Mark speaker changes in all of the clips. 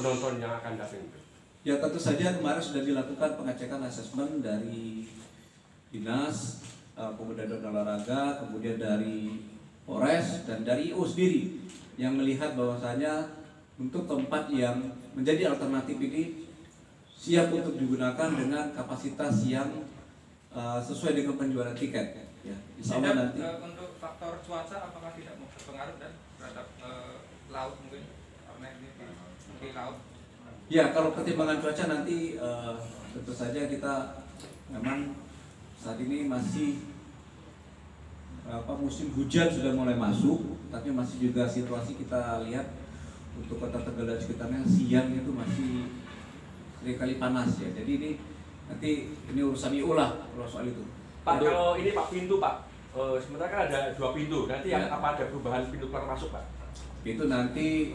Speaker 1: penonton yang akan datang itu?
Speaker 2: Ya tentu saja kemarin sudah dilakukan pengecekan asesmen dari Dinas Pemuda dan Olahraga, kemudian dari Polres dan dari IO sendiri yang melihat bahwasanya untuk tempat yang menjadi alternatif ini siap untuk digunakan dengan kapasitas yang sesuai dengan penjualan tiket. Ya, insya Allah nanti.
Speaker 3: Untuk faktor cuaca apakah tidak berpengaruh dan terhadap laut mungkin karena ini di laut?
Speaker 2: Ya, kalau pertimbangan cuaca nanti tentu saja kita memang saat ini masih musim hujan sudah mulai masuk, tapi masih juga situasi kita lihat untuk Kota Tegal dan sekitarnya siang itu masih seringkali panas ya. Jadi ini nanti ini urusan IO lah kalau soal itu.
Speaker 1: Pak, kalau ini Pak pintu Pak, sementara kan ada 2 pintu, nanti
Speaker 2: ya.
Speaker 1: apa ada perubahan pintu keluar masuk Pak?
Speaker 2: Itu nanti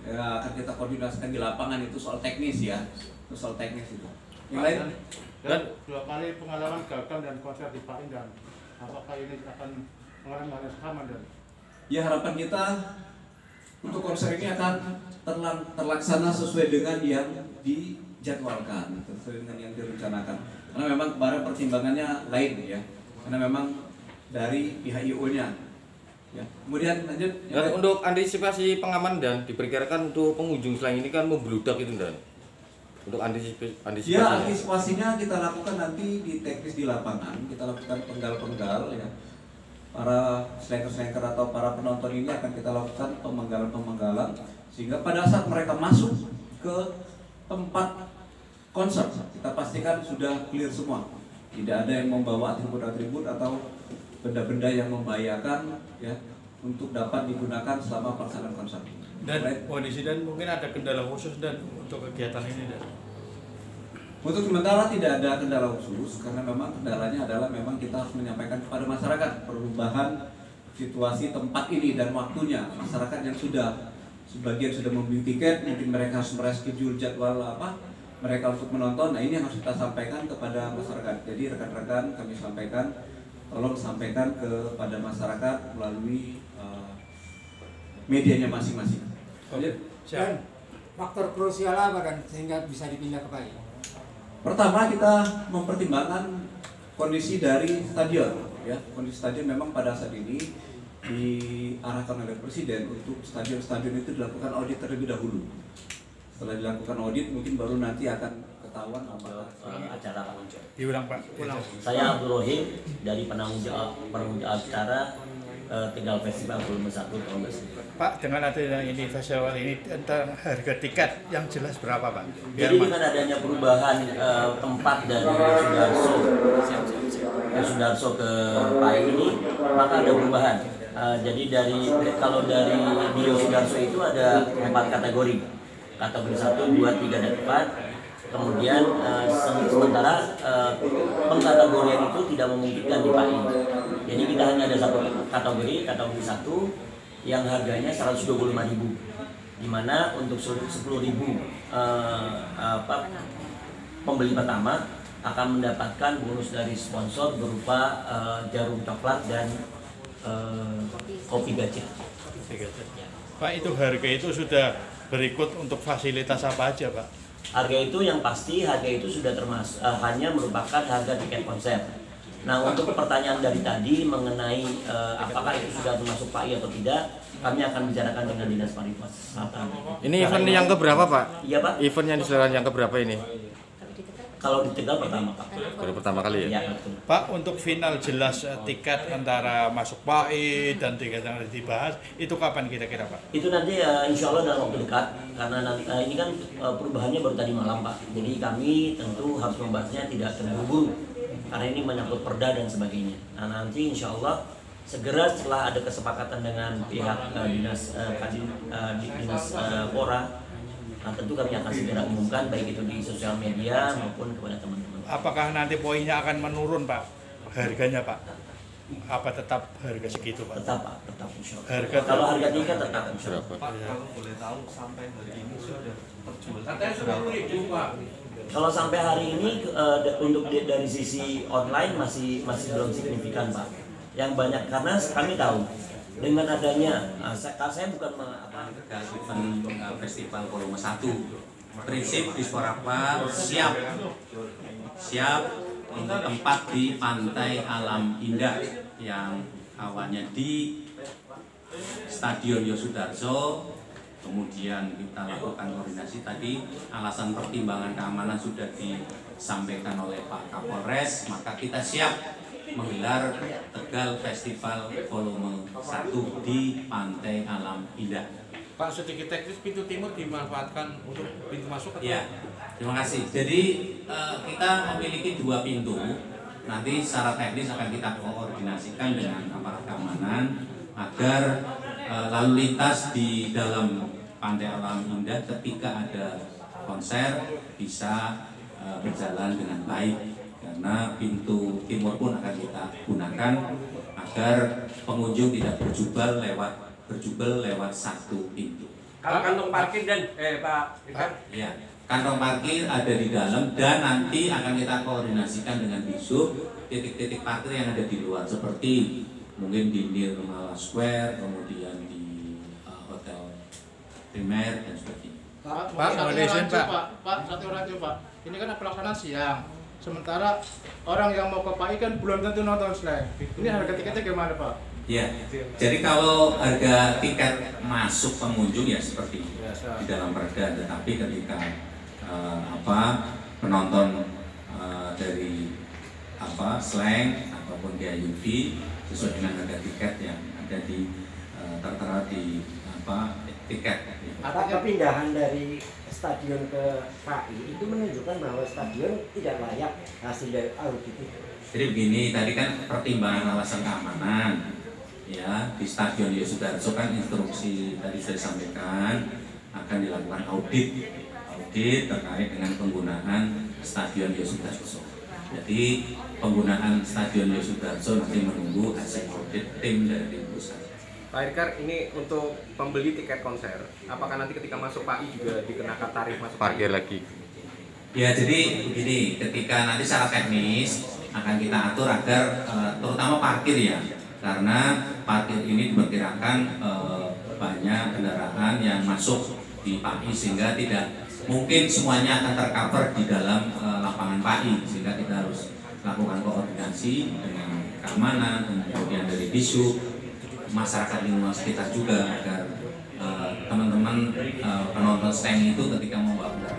Speaker 2: ya, akan kita koordinasikan di lapangan, itu soal teknis ya, itu soal teknis itu. Yang lain?
Speaker 4: Dan 2 kali pengalaman gagal dan konser di Pak Indan, apakah ini akan mengalami hal yang sama dan?
Speaker 2: Ya harapan kita untuk konser ini akan terlaksana sesuai dengan yang dijadwalkan, sesuai dengan yang direncanakan. Karena memang kemarin pertimbangannya lain ya, karena memang dari pihak IO-nya. Ya. Kemudian lanjut.
Speaker 5: Dan untuk antisipasi pengamanan dan diperkirakan untuk pengunjung selain ini kan membludak itu dan untuk antisipasi.
Speaker 2: Ya antisipasinya kita lakukan nanti di teknis di lapangan, kita lakukan penggal-penggal ya. Para slanker-slanker atau para penonton ini akan kita lakukan pemenggalan sehingga pada saat mereka masuk ke tempat konser kita pastikan sudah clear semua, tidak ada yang membawa atribut-atribut atau benda-benda yang membahayakan ya untuk dapat digunakan selama pelaksanaan konser.
Speaker 6: Dan kondisi dan mungkin ada kendala khusus dan untuk kegiatan ini dan
Speaker 2: untuk sementara tidak ada kendala khusus karena memang kendalanya adalah memang kita harus menyampaikan kepada masyarakat perubahan situasi tempat ini dan waktunya. Masyarakat yang sebagian sudah membeli tiket, mungkin mereka harus mereschedule jadwal mereka untuk menonton. Nah ini yang harus kita sampaikan kepada masyarakat. Jadi rekan-rekan kami sampaikan, tolong sampaikan kepada masyarakat melalui medianya masing-masing.
Speaker 7: Dan faktor krusial apa kan sehingga bisa dipindah ke Bali?
Speaker 2: Pertama kita mempertimbangkan kondisi dari stadion ya. Kondisi stadion memang pada saat ini diarahkan oleh Presiden untuk stadion-stadion itu dilakukan audit terlebih dahulu. Setelah dilakukan audit mungkin baru nanti akan ketahuan apa
Speaker 8: acara Pak.
Speaker 6: diulang Pak.
Speaker 8: Saya Abdul Rohim dari penanggung jawab acara Tegal Festival Volume 1 tahun 2020.
Speaker 6: Pak, dengan adanya ini festival ini tentang harga tiket yang jelas berapa Pak?
Speaker 8: Jadi dengan adanya perubahan tempat dari Sudarso ke PAI ini, maka ada perubahan. Jadi kalau dari Dio Sudarso itu ada 4 kategori. Kategori 1, 2, 3, dan 4. Kemudian sementara pengkategorian itu tidak memungkinkan di PAI. Jadi kita hanya ada satu kategori 1 yang harganya 125.000, di mana untuk 10.000 pembeli pertama akan mendapatkan bonus dari sponsor berupa jarum coklat dan kopi gajah.
Speaker 6: Pak, itu harga itu sudah berikut untuk fasilitas apa aja Pak?
Speaker 8: Harga itu yang pasti harga itu sudah termasuk hanya merupakan harga tiket konser. Nah untuk pertanyaan dari tadi mengenai apakah itu sudah termasuk PAI atau tidak, kami akan bicarakan dengan Dinas Pariwisata.
Speaker 5: Ini event yang keberapa Pak?
Speaker 8: Iya Pak.
Speaker 5: Event yang diselenggarakan yang keberapa ini?
Speaker 8: Kalau di Tegal pertama Pak.
Speaker 5: Baru pertama kali ya?
Speaker 8: Iya betul.
Speaker 6: Pak, untuk final jelas tiket antara masuk PAI dan tiket yang dibahas itu kapan kira-kira Pak?
Speaker 8: Itu nanti insya Allah dalam waktu dekat, karena nanti ini kan perubahannya baru tadi malam Pak. Jadi kami tentu harus membahasnya tidak terburu-buru karena ini menyangkut perda dan sebagainya. Nah nanti insya Allah segera setelah ada kesepakatan dengan pihak dinas Pora, nah tentu kami akan segera umumkan baik itu di sosial media maupun kepada teman-teman.
Speaker 6: Apakah nanti poinnya akan menurun Pak? Harganya Pak? Apa tetap harga segitu Pak?
Speaker 8: Tetap Pak, tetap insya Allah. Kalau harga tiket tetap insya Allah.
Speaker 3: Pak, kalau boleh tahu sampai hari ini sudah terjual
Speaker 1: Pak.
Speaker 8: Kalau sampai hari ini untuk dari sisi online masih belum signifikan Pak. Yang banyak karena kami tahu dengan adanya saya bukan
Speaker 3: event festival Volume 1
Speaker 9: prinsip Disporapa siap untuk tempat di Pantai Alam Indah yang awalnya di Stadion Yosudarso. Kemudian kita lakukan koordinasi tadi, alasan pertimbangan keamanan sudah disampaikan oleh Pak Kapolres, maka kita siap menggelar Tegal Festival Volume 1 di Pantai Alam Indah.
Speaker 6: Pak, sedikit teknis, pintu timur dimanfaatkan untuk pintu masuk atau?
Speaker 9: Ya, terima kasih. Jadi kita memiliki 2 pintu. Nanti secara teknis akan kita koordinasikan dengan aparat keamanan agar lalu lintas di dalam Pantai Alam Indah ketika ada konser bisa berjalan dengan baik, karena pintu timur pun akan kita gunakan agar pengunjung tidak berjubel lewat satu pintu.
Speaker 1: Kalau kantong parkir dan Pak Ikan.
Speaker 9: Ya, kantong parkir ada di dalam dan nanti akan kita koordinasikan dengan Disub titik-titik parkir yang ada di luar, seperti mungkin di Nirmala Square, kemudian di Hotel Primer dan sebagainya.
Speaker 4: Pak, satu rancu Pak. Ini kan pelaksanaan siang. Sementara orang yang mau ke PAI kan belum tentu nonton slang. Ini harga tiketnya gimana Pak?
Speaker 9: Ya, jadi kalau harga tiket masuk pengunjung ya seperti di dalam perda, tetapi ketika penonton dari slang ataupun DIUV sesuai dengan harga tiket yang ada di tertera di tiket.
Speaker 10: Apakah kepindahan dari stadion ke PAI itu menunjukkan bahwa stadion tidak layak hasil dari audit itu?
Speaker 9: Jadi begini, tadi kan pertimbangan alasan keamanan. Ya, di Stadion Yosudarso kan instruksi tadi saya sampaikan akan dilakukan audit terkait dengan penggunaan Stadion Yosudarso. Jadi penggunaan Stadion Yosudarso nanti menunggu hasil audit tim dari pusat.
Speaker 11: Pak Irkar, ini untuk pembeli tiket konser, apakah nanti ketika masuk PAI juga dikenakan tarif masuk
Speaker 5: Parkir lagi?
Speaker 9: Ya, jadi begini, ketika nanti secara teknis akan kita atur agar terutama parkir ya, karena parkir ini diperkirakan banyak kendaraan yang masuk di PAI sehingga tidak mungkin semuanya akan tercover di dalam lapangan PAI, sehingga kita harus lakukan koordinasi dengan keamanan, kemudian dari Disub, masyarakat lingkungan sekitar juga agar teman-teman penonton stand itu ketika membawa kendaraan